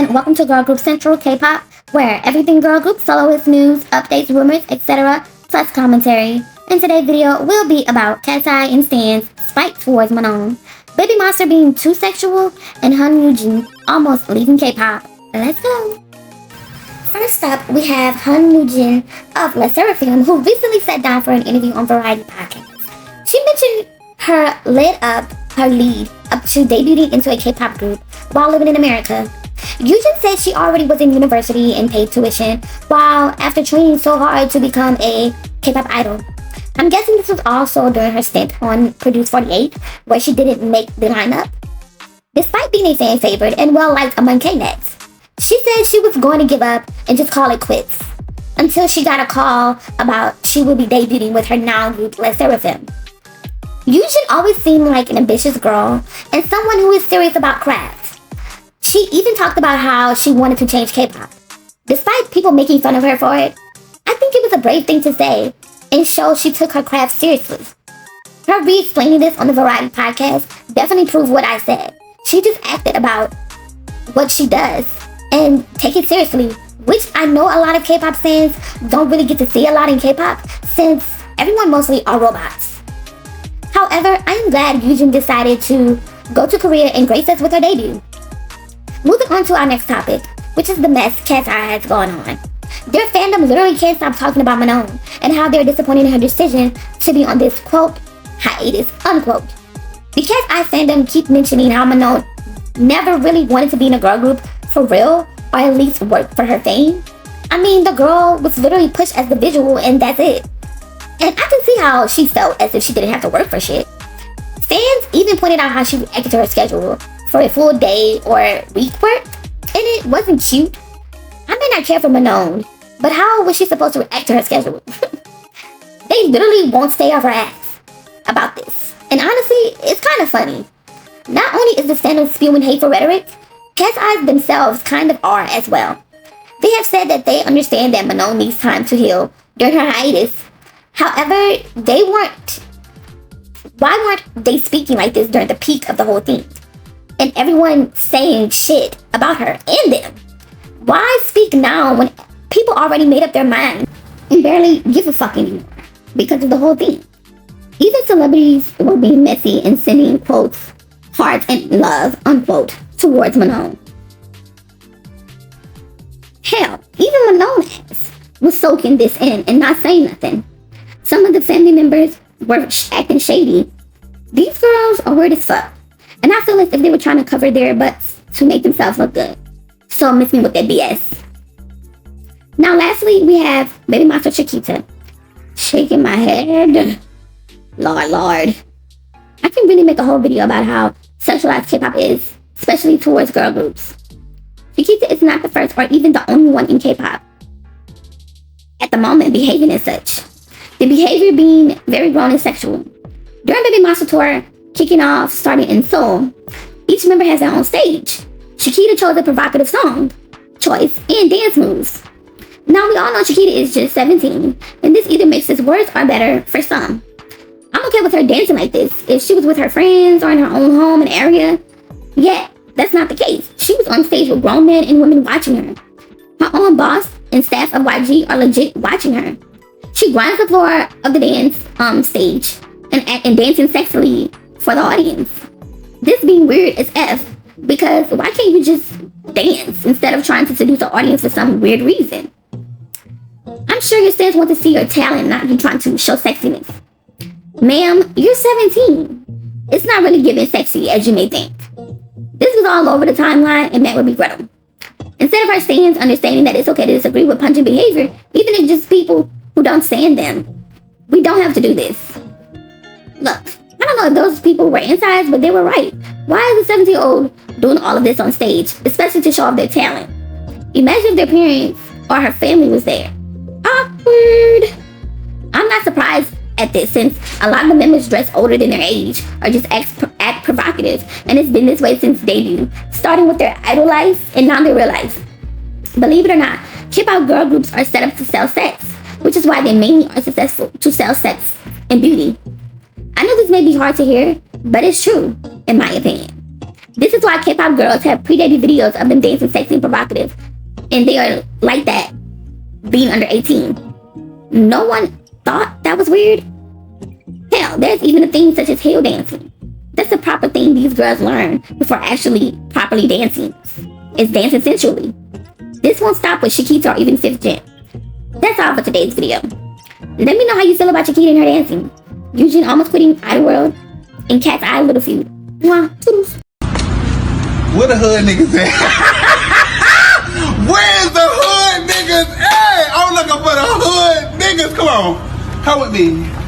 and welcome to Girl Group Central K-pop, where everything girl group, soloist news, updates, rumors, etc., plus commentary. In today's video will be about katseye and Stan's spite towards Manon, babymonster being too sexual, and Yunjin almost leaving K-pop. Let's go! First up, we have Yunjin of lesserafim, who recently sat down for an interview on Variety podcast. She mentioned her lead up to debuting into a K-pop group while living in America. Yunjin said she already was in university and paid tuition, while after training so hard to become a K-pop idol. I'm guessing this was also during her stint on Produce 48, where she didn't make the lineup. Despite being a fan favorite and well-liked among K-nets, she said she was going to give up and just call it quits, until she got a call about she will be debuting with her now group lesserafim. Yunjin always seemed like an ambitious girl and someone who is serious about craft. She even talked about how she wanted to change K-pop. Despite people making fun of her for it, I think it was a brave thing to say and shows she took her craft seriously. Her re-explaining this on the Variety podcast definitely proved what I said. She just acted about what she does and take it seriously, which I know a lot of K-pop fans don't really get to see a lot in K-pop since everyone mostly are robots. However, I am glad Yunjin decided to go to Korea and grace us with her debut. Moving on to our next topic, which is the mess katseye has going on. Their fandom literally can't stop talking about Manon and how they're disappointed in her decision to be on this, quote, hiatus, unquote. The katseye fandom keep mentioning how Manon never really wanted to be in a girl group for real, or at least work for her fame. I mean, the girl was literally pushed as the visual and that's it. And I can see how she felt as if she didn't have to work for shit. Fans even pointed out how she reacted to her schedule for a full day or week work, and it wasn't cute. I may not care for Manon, but how was she supposed to react to her schedule? They literally won't stay off her ass about this. And honestly, it's kind of funny. Not only is the fandom spewing hateful rhetoric, katseye themselves kind of are as well. They have said that they understand that Manon needs time to heal during her hiatus. However, why weren't they speaking like this during the peak of the whole thing? And everyone saying shit about her and them. Why speak now when people already made up their mind and barely give a fuck anymore because of the whole thing? Even celebrities were being messy and sending quotes, hearts and love, unquote, towards Manon. Hell, even Manon was soaking this in and not saying nothing. Some of the family members were acting shady. These girls are weird as fuck. And I feel as if they were trying to cover their butts to make themselves look good. So miss me with that BS. Now lastly, we have babymonster Chiquita. Shaking my head. Lord. I can really make a whole video about how sexualized K-pop is, especially towards girl groups. Chiquita is not the first or even the only one in K-pop at the moment behaving as such. The behavior being very grown and sexual. During babymonster tour kicking off starting in Seoul, each member has their own stage. Chiquita chose a provocative song choice and dance moves. Now we all know Chiquita is just 17, and this either makes this worse or better for some. I'm okay with her dancing like this if she was with her friends or in her own home and area. Yet, that's not the case. She was on stage with grown men and women watching her. Her own boss and staff of YG are legit watching her. She grinds the floor of the dance stage and dancing sexily for the audience. This being weird as F, because why can't you just dance instead of trying to seduce the audience for some weird reason? I'm sure your fans want to see your talent, not you trying to show sexiness. Ma'am, you're 17. It's not really giving sexy as you may think. This was all over the timeline and met with regret. Instead of her fans understanding that it's okay to disagree with pungent behavior, even if just people who don't stand them, we don't have to do this. Look, I don't know if those people were insides, but they were right. Why is a 17-year-old doing all of this on stage, especially to show off their talent? Imagine if their parents or her family was there. Awkward. I'm not surprised at this since a lot of the members dress older than their age or just act provocative, and it's been this way since debut, starting with their idol life and now their real life. Believe it or not, K-pop girl groups are set up to sell sex, which is why they mainly are successful to sell sex and beauty. I know this may be hard to hear, but it's true, in my opinion. This is why K-pop girls have pre-dated videos of them dancing sexy and provocative. And they are like that, being under 18. No one thought that was weird. Hell, there's even a thing such as hill dancing. That's the proper thing these girls learn before actually properly dancing. It's dancing sensually. This won't stop with Chiquita or even 5th Gen. That's all for today's video. Let me know how you feel about Chiquita and her dancing. Yunjin almost quitting Idol World, and Katseye little feud. Mwah, toodles. Where the hood niggas at? Where's the hood niggas at? I'm looking for the hood niggas. Come on, come with me.